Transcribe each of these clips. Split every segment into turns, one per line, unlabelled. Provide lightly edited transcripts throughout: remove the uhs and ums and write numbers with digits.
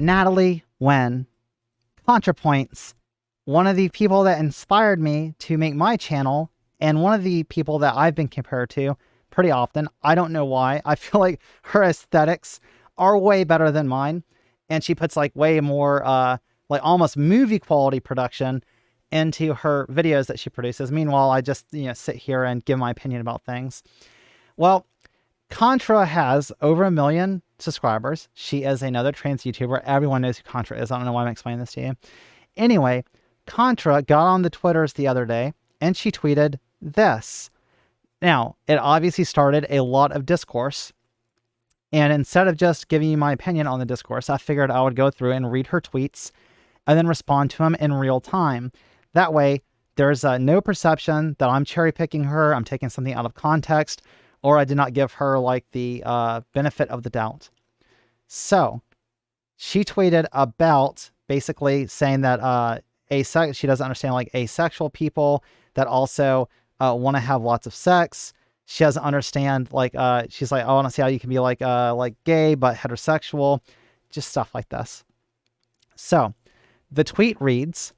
Natalie Wen, ContraPoints, one of the people that inspired me to make my channel, and one of the people that I've been compared to pretty often. I don't know why. I feel like her aesthetics are way better than mine, and she puts like way more like almost movie quality production into her videos that she produces. Meanwhile, I just sit here and give my opinion about things. Well, Contra has over 1 million subscribers. She is another trans YouTuber. Everyone knows who Contra is. I don't know why I'm explaining this to you. Anyway, Contra got on the Twitters the other day and she tweeted this. Now, it obviously started a lot of discourse. And instead of just giving you my opinion on the discourse, I figured I would go through and read her tweets and then respond to them in real time. That way, there's no perception that I'm cherry picking her, I'm taking something out of context, or I did not give her like the benefit of the doubt. So she tweeted about basically saying that she doesn't understand like asexual people that also want to have lots of sex. She doesn't understand like she's like, oh, I want to see how you can be like gay but heterosexual, just stuff like this. So the tweet reads,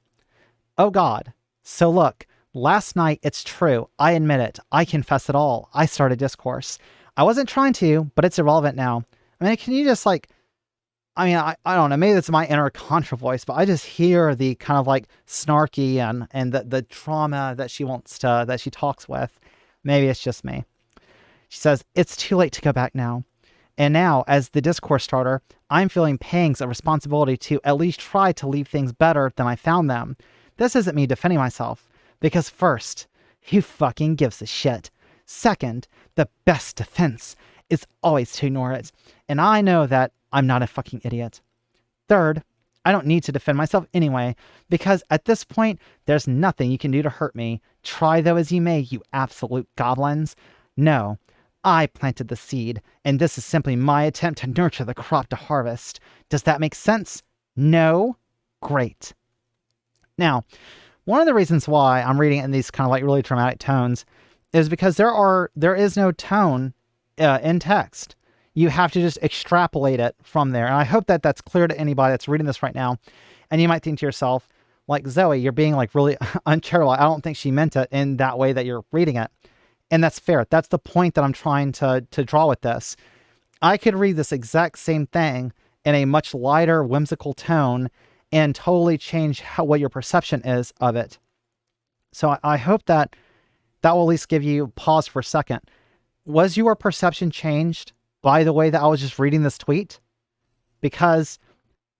"Oh God, so look, last night, it's true. I admit it. I confess it all. I started discourse. I wasn't trying to, but it's irrelevant now." I mean, can you just like, I don't know, maybe it's my inner Contra voice, but I just hear the kind of like snarky and the trauma that she wants to, that she talks with. Maybe it's just me. She says, "It's too late to go back now. And now, as the discourse starter, I'm feeling pangs of responsibility to at least try to leave things better than I found them. This isn't me defending myself. Because first, who fucking gives a shit? Second, the best defense is always to ignore it. And I know that I'm not a fucking idiot. Third, I don't need to defend myself anyway, because at this point, there's nothing you can do to hurt me. Try though as you may, you absolute goblins. No, I planted the seed, and this is simply my attempt to nurture the crop to harvest. Does that make sense? No? Great." Now, one of the reasons why I'm reading it in these kind of like really dramatic tones is because there is no tone in text. You have to just extrapolate it from there. And I hope that that's clear to anybody that's reading this right now. And you might think to yourself, like, Zoe, you're being like really uncharitable. I don't think she meant it in that way that you're reading it. And that's fair. That's the point that I'm trying to draw with this. I could read this exact same thing in a much lighter, whimsical tone and totally change what your perception is of it. So I hope that will at least give you pause for a second. Was your perception changed by the way that I was just reading this tweet? Because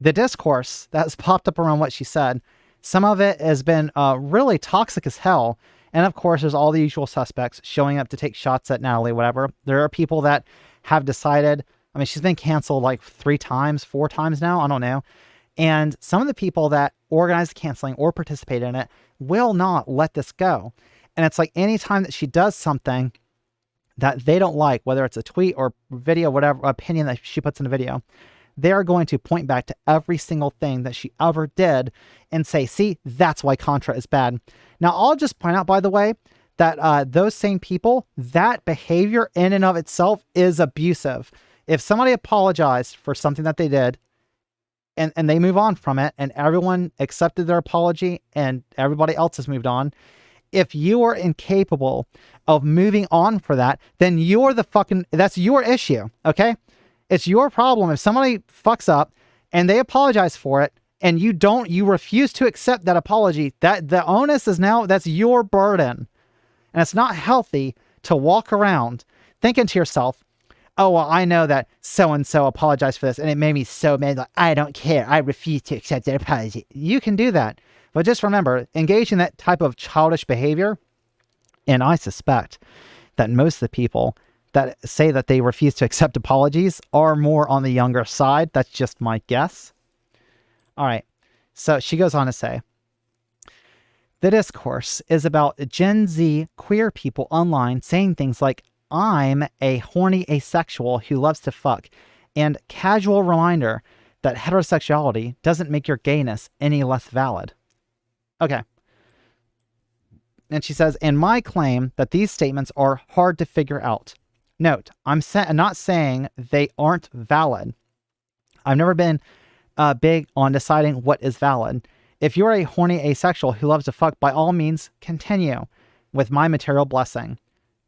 the discourse that has popped up around what she said, some of it has been really toxic as hell. And of course, there's all the usual suspects showing up to take shots at Natalie, whatever. There are people that have decided, I mean, she's been canceled like 3 times, 4 times now, I don't know. And some of the people that organized canceling or participate in it will not let this go. And it's like anytime that she does something that they don't like, whether it's a tweet or video, whatever opinion that she puts in a video, they are going to point back to every single thing that she ever did and say, see, that's why Contra is bad. Now, I'll just point out, by the way, that those same people, that behavior in and of itself is abusive. If somebody apologized for something that they did, and they move on from it, and everyone accepted their apology, and everybody else has moved on. If you are incapable of moving on for that, then you're that's your issue, okay? It's your problem. If somebody fucks up and they apologize for it, and you refuse to accept that apology, that the onus is now, that's your burden. And it's not healthy to walk around thinking to yourself, oh, well, I know that so-and-so apologized for this, and it made me so mad. Like, I don't care. I refuse to accept their apology. You can do that. But just remember, engage in that type of childish behavior, and I suspect that most of the people that say that they refuse to accept apologies are more on the younger side. That's just my guess. All right. So she goes on to say, "The discourse is about Gen Z queer people online saying things like, I'm a horny asexual who loves to fuck, and casual reminder that heterosexuality doesn't make your gayness any less valid." Okay. And she says, "And my claim that these statements are hard to figure out. Note, I'm not saying they aren't valid. I've never been big on deciding what is valid. If you're a horny asexual who loves to fuck, by all means, continue with my material blessing.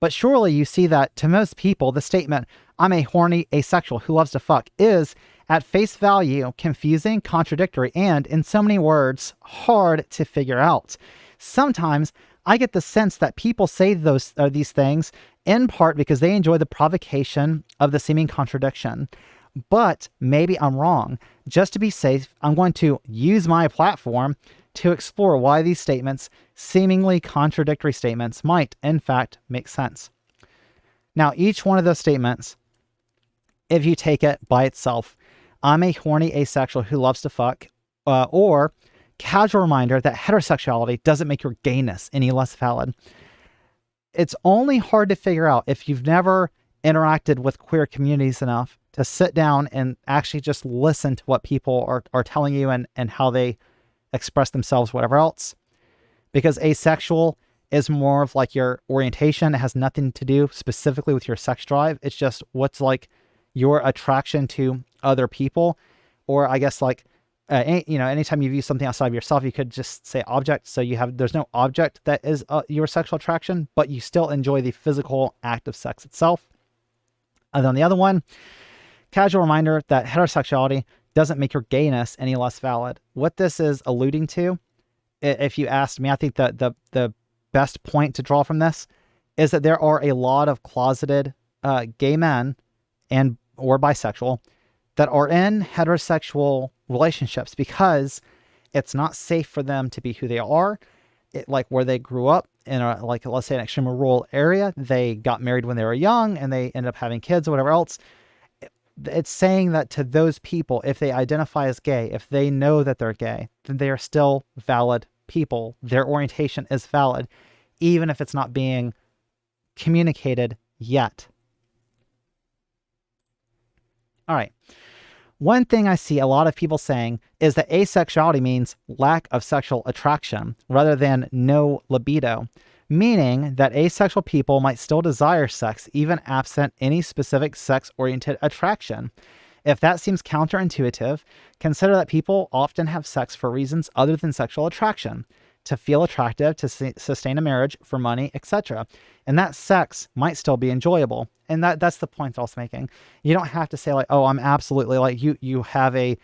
But surely you see that to most people, the statement, I'm a horny asexual who loves to fuck, is at face value confusing, contradictory, and, in so many words, hard to figure out. Sometimes I get the sense that people say these things in part because they enjoy the provocation of the seeming contradiction. But maybe I'm wrong. Just to be safe, I'm going to use my platform to explore why these statements, seemingly contradictory statements, might, in fact, make sense. Now, each one of those statements, if you take it by itself, I'm a horny asexual who loves to fuck, or casual reminder that heterosexuality doesn't make your gayness any less valid. It's only hard to figure out if you've never interacted with queer communities enough to sit down and actually just listen to what people are telling you and how they express themselves, whatever else. Because asexual is more of like your orientation. It has nothing to do specifically with your sex drive. It's just what's like your attraction to other people. Or I guess like, anytime you view something outside of yourself, you could just say object. So there's no object that is your sexual attraction, but you still enjoy the physical act of sex itself. And then the other one, casual reminder that heterosexuality doesn't make your gayness any less valid. What this is alluding to, if you asked me, I think that the best point to draw from this is that there are a lot of closeted gay men or bisexual that are in heterosexual relationships because it's not safe for them to be who they are. Like where they grew up in let's say an extremely rural area, they got married when they were young and they ended up having kids or whatever else. It's saying that to those people, if they identify as gay, if they know that they're gay, then they are still valid people. Their orientation is valid, even if it's not being communicated yet. All right. One thing I see a lot of people saying is that asexuality means lack of sexual attraction rather than no libido, meaning that asexual people might still desire sex even absent any specific sex-oriented attraction. If that seems counterintuitive, consider that people often have sex for reasons other than sexual attraction, to feel attractive, to sustain a marriage, for money, etc. And that sex might still be enjoyable. And that's the point that I was making. You don't have to say like, oh, I'm absolutely like you have a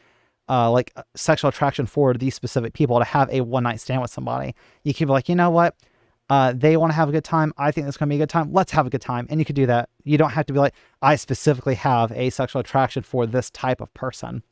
sexual attraction for these specific people to have a one night stand with somebody. You could be like, you know what? They want to have a good time. I think it's going to be a good time. Let's have a good time. And you could do that. You don't have to be like, I specifically have a sexual attraction for this type of person.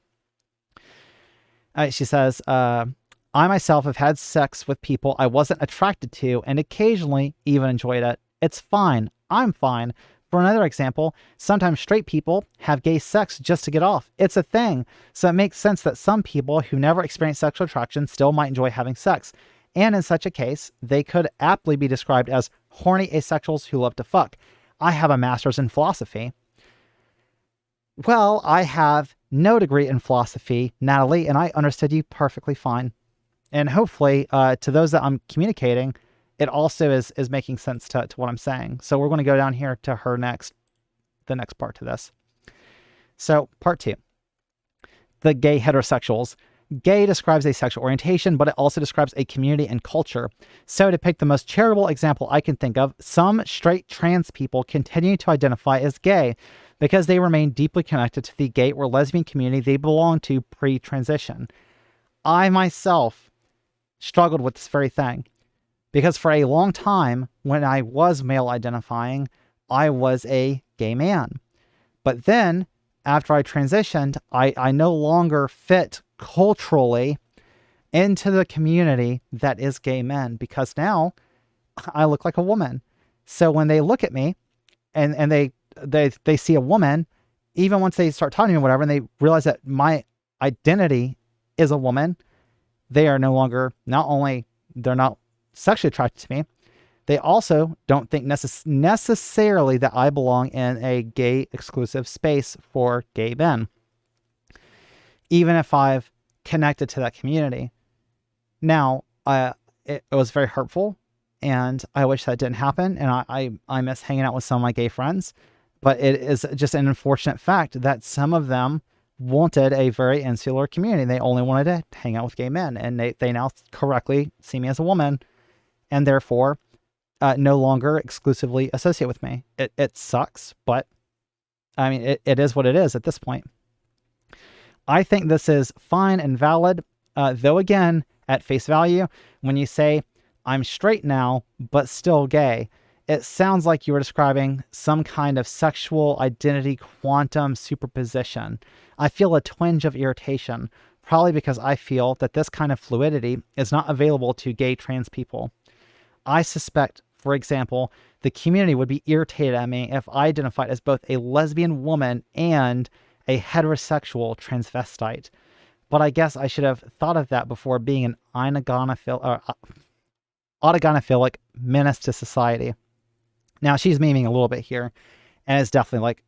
She says, I myself have had sex with people I wasn't attracted to and occasionally even enjoyed it. It's fine. I'm fine. For another example, sometimes straight people have gay sex just to get off. It's a thing. So it makes sense that some people who never experienced sexual attraction still might enjoy having sex. And in such a case, they could aptly be described as horny asexuals who love to fuck. I have a master's in philosophy. Well, I have no degree in philosophy, Natalie, and I understood you perfectly fine. And hopefully, to those that I'm communicating, it also is making sense to what I'm saying. So we're going to go down here to the next part to this. So part 2, the gay heterosexuals. Gay describes a sexual orientation, but it also describes a community and culture. So to pick the most charitable example I can think of, some straight trans people continue to identify as gay because they remain deeply connected to the gay or lesbian community they belong to pre-transition. I myself struggled with this very thing because for a long time when I was male identifying, I was a gay man. But then after I transitioned, I no longer fit culturally into the community that is gay men because now I look like a woman. So when they look at me and they see a woman, even once they start talking to me or whatever, and they realize that my identity is a woman, they are no longer, not only they're not sexually attracted to me, they also don't think necessarily that I belong in a gay exclusive space for gay men, even if I've connected to that community. Now, it was very hurtful, and I wish that didn't happen, and I miss hanging out with some of my gay friends, but it is just an unfortunate fact that some of them wanted a very insular community. They only wanted to hang out with gay men, and they now correctly see me as a woman, and therefore no longer exclusively associate with me. It sucks, but I mean, it is what it is at this point. I think this is fine and valid, though again, at face value, when you say, I'm straight now, but still gay, it sounds like you were describing some kind of sexual identity quantum superposition. I feel a twinge of irritation, probably because I feel that this kind of fluidity is not available to gay trans people. I suspect, for example, the community would be irritated at me if I identified as both a lesbian woman and a heterosexual transvestite. But I guess I should have thought of that before being an autogonophilic menace to society. Now, she's memeing a little bit here, and it's definitely like,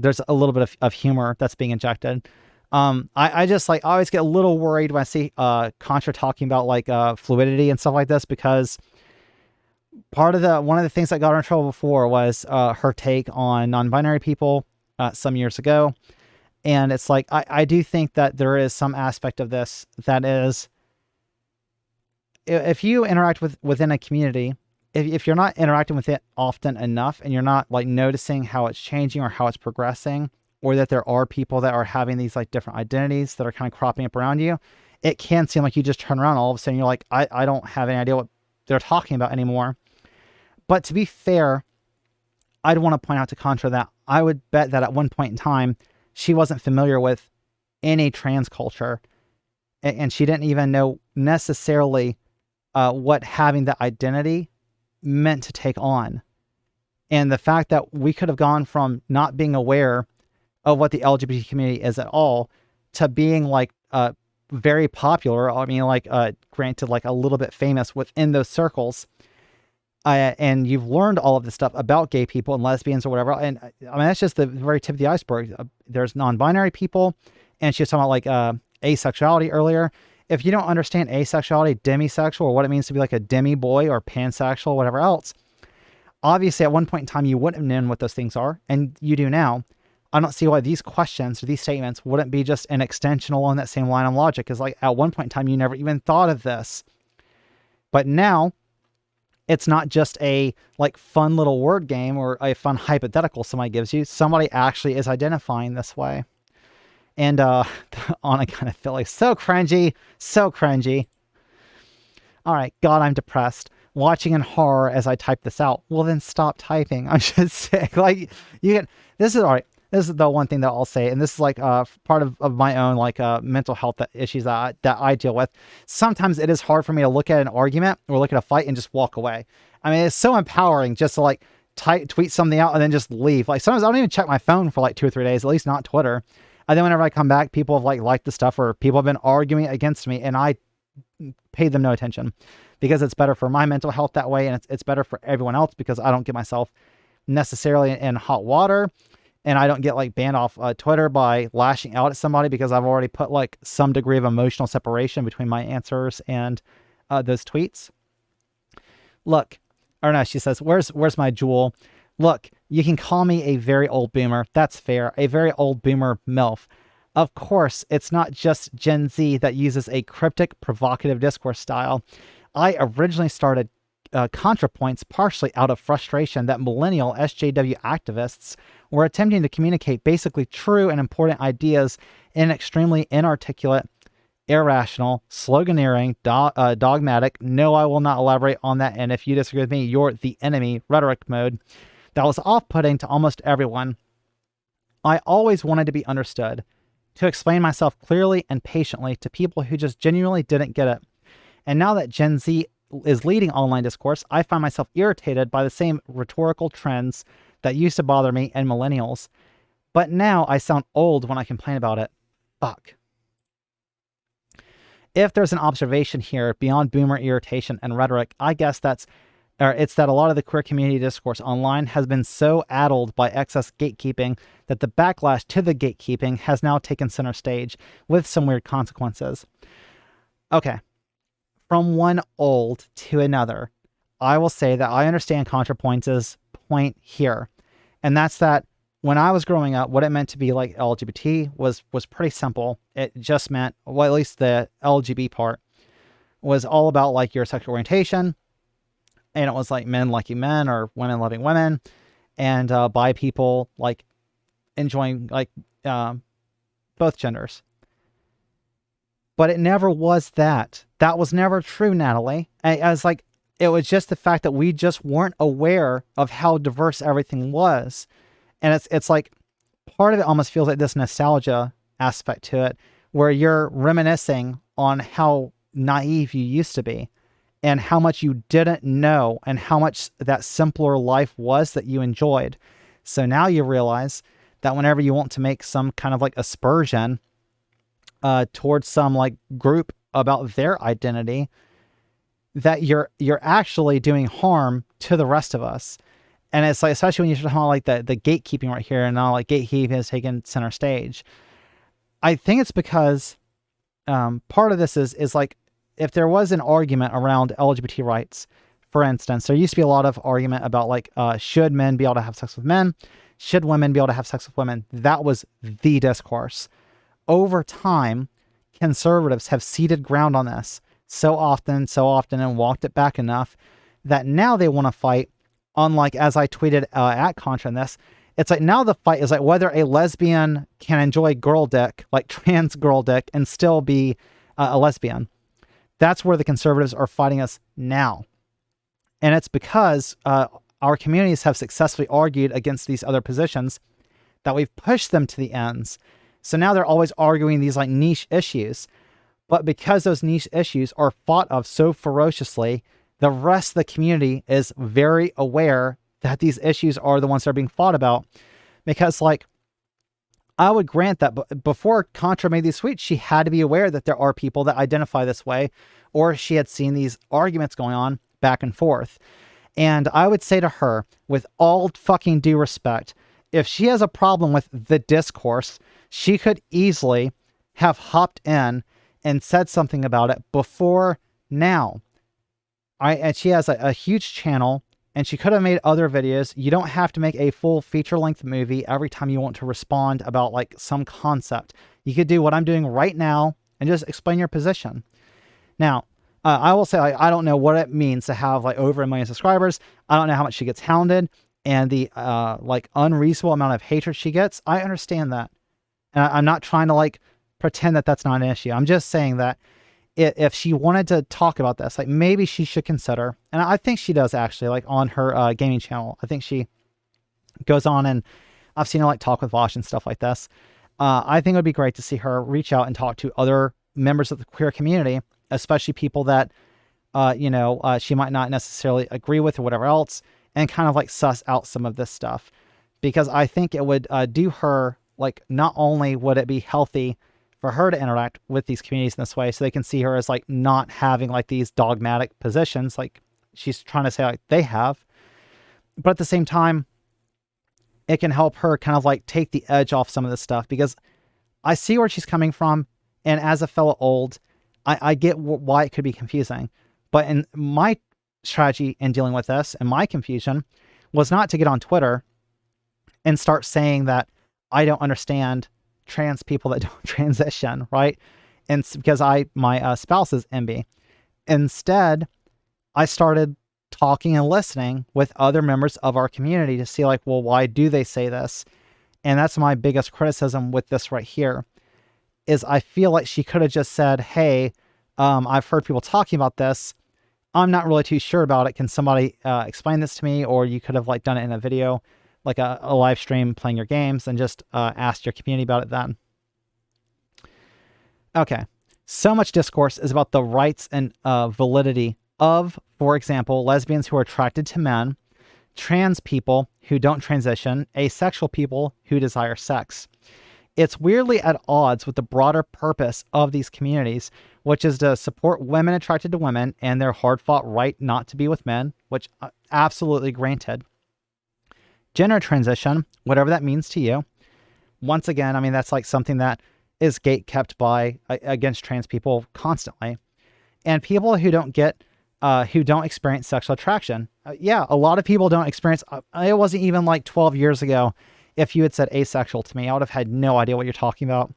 there's a little bit of humor that's being injected. I just like, I always get a little worried when I see Contra talking about like fluidity and stuff like this, because one of the things that got her in trouble before was her take on non-binary people some years ago. And it's like, I do think that there is some aspect of this that is, if you interact within a community, if you're not interacting with it often enough, and you're not like noticing how it's changing or how it's progressing, or that there are people that are having these like different identities that are kind of cropping up around you, it can seem like you just turn around all of a sudden, you're like, I don't have any idea what they're talking about anymore. But to be fair, I'd want to point out to Contra that I would bet that at one point in time, she wasn't familiar with any trans culture, and she didn't even know necessarily what having that identity meant to take on. And the fact that we could have gone from not being aware of what the LGBT community is at all to being like very popular, I mean, like granted, like a little bit famous within those circles, and you've learned all of this stuff about gay people and lesbians or whatever. And I mean, that's just the very tip of the iceberg. There's non-binary people, and she was talking about like asexuality earlier. If you don't understand asexuality, demisexual, or what it means to be like a demi boy or pansexual, whatever else, obviously at one point in time you wouldn't have known what those things are, and you do now. I don't see why these questions or these statements wouldn't be just an extension along that same line of logic. Because like at one point in time you never even thought of this, but now it's not just a like fun little word game or a fun hypothetical somebody gives you. Somebody actually is identifying this way. And on I kind of feel like so cringy. All right, God, I'm depressed. Watching in horror as I type this out. Well, then stop typing. I'm just sick. Like you can. This is all right. This is the one thing that I'll say, and this is like part of my own like mental health issues that I deal with. Sometimes it is hard for me to look at an argument or look at a fight and just walk away. I mean, it's so empowering just to like tweet something out and then just leave. Like sometimes I don't even check my phone for like 2 or 3 days, at least not Twitter. And then whenever I come back, people have like liked the stuff, or people have been arguing against me, and I pay them no attention, because it's better for my mental health that way, and it's better for everyone else, because I don't get myself necessarily in hot water, and I don't get like banned off Twitter by lashing out at somebody, because I've already put like some degree of emotional separation between my answers and those tweets. Look, or no, she says, where's my jewel? Look, you can call me a very old boomer. That's fair. A very old boomer MILF. Of course, it's not just Gen Z that uses a cryptic, provocative discourse style. I originally started ContraPoints partially out of frustration that millennial SJW activists were attempting to communicate basically true and important ideas in extremely inarticulate, irrational, sloganeering, dogmatic, no, I will not elaborate on that, and if you disagree with me, you're the enemy rhetoric mode that was off-putting to almost everyone. I always wanted to be understood, to explain myself clearly and patiently to people who just genuinely didn't get it. And now that Gen Z is leading online discourse, I find myself irritated by the same rhetorical trends that used to bother me and millennials. But now I sound old when I complain about it. Fuck. If there's an observation here beyond boomer irritation and rhetoric, I guess it's that a lot of the queer community discourse online has been so addled by excess gatekeeping that the backlash to the gatekeeping has now taken center stage, with some weird consequences. Okay. From one old to another, I will say that I understand ContraPoints' point here. And that's that when I was growing up, what it meant to be like LGBT was pretty simple. It just meant, well, at least the LGBT part was all about like your sexual orientation, and it was like men liking men or women loving women, and bi people like enjoying like both genders. But it never was that. That was never true, Natalie. I was like, it was just the fact that we just weren't aware of how diverse everything was. And it's like part of it almost feels like this nostalgia aspect to it, where you're reminiscing on how naive you used to be and how much you didn't know and how much that simpler life was that you enjoyed. So now you realize that whenever you want to make some kind of like aspersion towards some like group about their identity, that you're actually doing harm to the rest of us. And it's like, especially when you're talking about like the gatekeeping right here, and now like gatekeeping has taken center stage. I think it's because part of this is like, if there was an argument around LGBT rights, for instance, there used to be a lot of argument about like, should men be able to have sex with men? Should women be able to have sex with women? That was the discourse. Over time, conservatives have ceded ground on this so often, and walked it back enough that now they want to fight. Unlike, as I tweeted at Contra in this, it's like now the fight is like whether a lesbian can enjoy girl dick, like trans girl dick, and still be a lesbian. That's where the conservatives are fighting us now. And it's because our communities have successfully argued against these other positions that we've pushed them to the ends. So now they're always arguing these like niche issues. But because those niche issues are fought of so ferociously, the rest of the community is very aware that these issues are the ones that are being fought about. Because like, I would grant that before Contra made these tweets, she had to be aware that there are people that identify this way, or she had seen these arguments going on back and forth. And I would say to her, with all fucking due respect, if she has a problem with the discourse, she could easily have hopped in and said something about it before now. And she has a huge channel, and she could have made other videos. You don't have to make a full feature-length movie every time you want to respond about like some concept. You could do what I'm doing right now and just explain your position. Now, I will say, I don't know what it means to have like over 1 million subscribers. I don't know how much she gets hounded and the like unreasonable amount of hatred she gets. I understand that. And I'm not trying to like pretend that that's not an issue. I'm just saying that if she wanted to talk about this, like maybe she should consider, and I think she does actually, like on her gaming channel. I think she goes on, and I've seen her like talk with Vosh and stuff like this. I think it would be great to see her reach out and talk to other members of the queer community, especially people that, she might not necessarily agree with or whatever else, and kind of like suss out some of this stuff. Because I think it would do her, like, not only would it be healthy for her to interact with these communities in this way, so they can see her as like not having like these dogmatic positions like she's trying to say like they have, but at the same time, it can help her kind of like take the edge off some of this stuff, because I see where she's coming from, and as a fellow old, I get why it could be confusing. But in my strategy in dealing with this and my confusion was not to get on Twitter and start saying that I don't understand trans people that don't transition, right? And because my spouse is MB. Instead, I started talking and listening with other members of our community to see like, well, why do they say this? And that's my biggest criticism with this right here, is I feel like she could have just said, hey, I've heard people talking about this. I'm not really too sure about it. Can somebody explain this to me? Or you could have like done it in a video, like a live stream playing your games, and just asked your community about it then. Okay. So much discourse is about the rights and validity of, for example, lesbians who are attracted to men, trans people who don't transition, asexual people who desire sex. It's weirdly at odds with the broader purpose of these communities, which is to support women attracted to women and their hard-fought right not to be with men, which absolutely granted. Gender transition, whatever that means to you. Once again, I mean, that's like something that is gate-kept by against trans people constantly. And people who don't experience sexual attraction. Yeah, a lot of people don't experience, it wasn't even like 12 years ago if you had said asexual to me, I would have had no idea what you're talking about.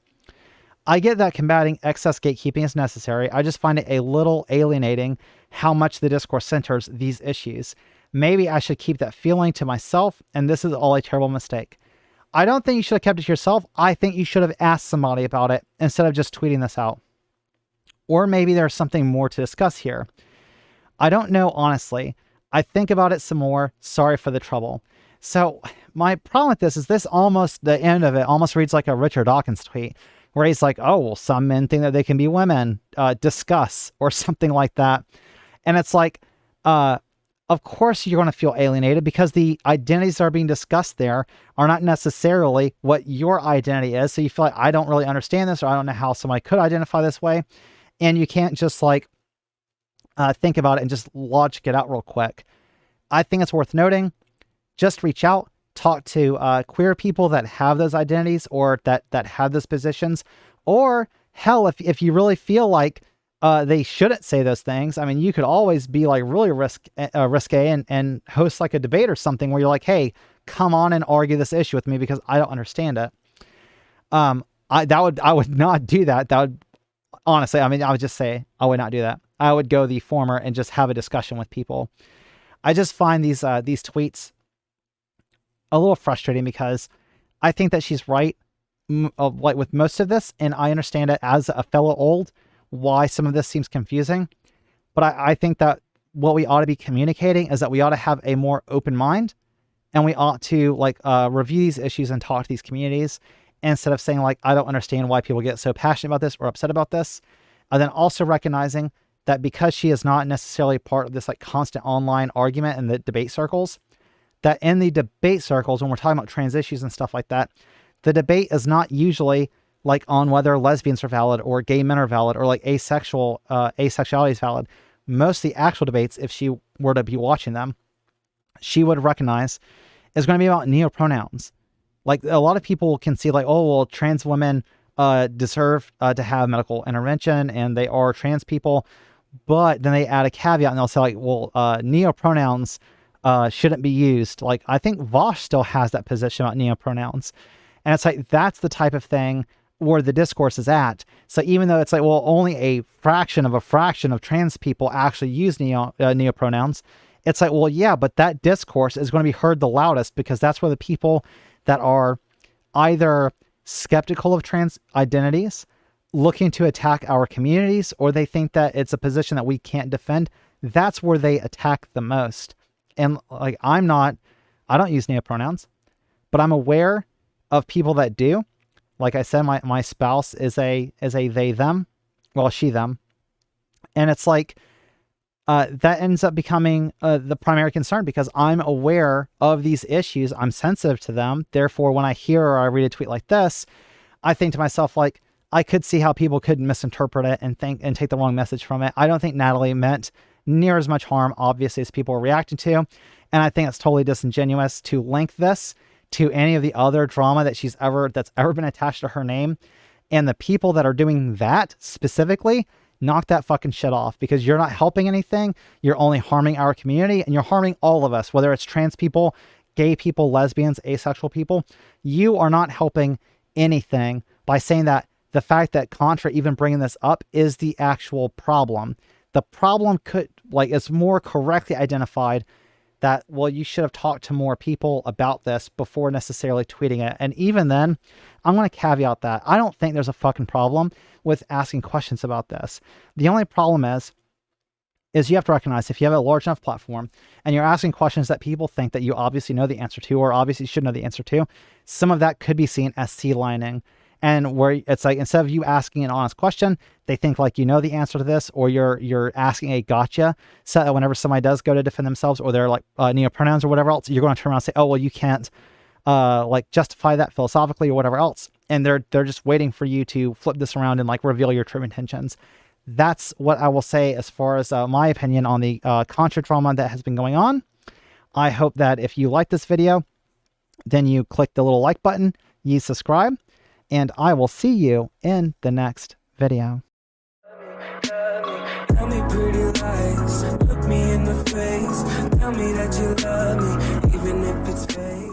I get that combating excess gatekeeping is necessary. I just find it a little alienating how much the discourse centers these issues. Maybe I should keep that feeling to myself, and this is all a terrible mistake. I don't think you should have kept it to yourself. I think you should have asked somebody about it instead of just tweeting this out. Or maybe there's something more to discuss here. I don't know, honestly. I think about it some more. Sorry for the trouble. So my problem with this almost, the end of it almost reads like a Richard Dawkins tweet, where he's like, oh, well, some men think that they can be women, discuss, or something like that. And it's like, of course you're going to feel alienated because the identities that are being discussed there are not necessarily what your identity is. So you feel like, I don't really understand this, or I don't know how somebody could identify this way. And you can't just like think about it and just logic it out real quick. I think it's worth noting. Just reach out, talk to queer people that have those identities or that have those positions. Or hell, if you really feel like they shouldn't say those things, I mean, you could always be like really risque and host like a debate or something where you're like, hey, come on and argue this issue with me because I don't understand it. I would not do that. That would, honestly, I mean, I would just say I would not do that. I would go the former and just have a discussion with people. I just find these tweets a little frustrating because I think that she's right, like with most of this, and I understand it as a fellow old why some of this seems confusing. But I think that what we ought to be communicating is that we ought to have a more open mind, and we ought to like review these issues and talk to these communities instead of saying like, I don't understand why people get so passionate about this or upset about this. And then also recognizing that because she is not necessarily part of this like constant online argument in the debate circles, that in the debate circles, when we're talking about trans issues and stuff like that, the debate is not usually like on whether lesbians are valid or gay men are valid or like asexuality is valid. Most of the actual debates, if she were to be watching them, she would recognize is going to be about neopronouns. Like a lot of people can see like, oh, well, trans women deserve to have medical intervention and they are trans people. But then they add a caveat and they'll say like, well, neopronouns shouldn't be used. Like, I think Vosh still has that position about neopronouns. And it's like, that's the type of thing where the discourse is at. So even though it's like, well, only a fraction of trans people actually use neopronouns, it's like, well, yeah, but that discourse is going to be heard the loudest because that's where the people that are either skeptical of trans identities, looking to attack our communities, or they think that it's a position that we can't defend, that's where they attack the most. And like, I don't use neopronouns, but I'm aware of people that do. Like I said, my spouse is a they, them, well, she, them. And it's like, that ends up becoming the primary concern because I'm aware of these issues. I'm sensitive to them. Therefore, when I hear or I read a tweet like this, I think to myself, like, I could see how people could misinterpret it and take the wrong message from it. I don't think Natalie meant near as much harm, obviously, as people are reacting to. And I think it's totally disingenuous to link this to any of the other drama that's ever been attached to her name. And the people that are doing that specifically, knock that fucking shit off because you're not helping anything. You're only harming our community and you're harming all of us, whether it's trans people, gay people, lesbians, asexual people. You are not helping anything by saying that the fact that Contra even bringing this up is the actual problem. The problem is more correctly identified that, well, you should have talked to more people about this before necessarily tweeting it. And even then, I'm going to caveat that. I don't think there's a fucking problem with asking questions about this. The only problem is you have to recognize if you have a large enough platform and you're asking questions that people think that you obviously know the answer to or obviously should know the answer to, some of that could be seen as sea-lining. And where it's like, instead of you asking an honest question, they think like you know the answer to this, or you're asking a gotcha, so that whenever somebody does go to defend themselves or they're like neopronouns or whatever else, you're going to turn around and say, oh, well, you can't like justify that philosophically or whatever else. And they're just waiting for you to flip this around and like reveal your true intentions. That's what I will say as far as my opinion on the Contra drama that has been going on. I hope that if you like this video, then you click the little like button, you subscribe, and I will see you in the next video.
Tell me pretty lies, look me in the face, tell me that you love me, even if it's fake.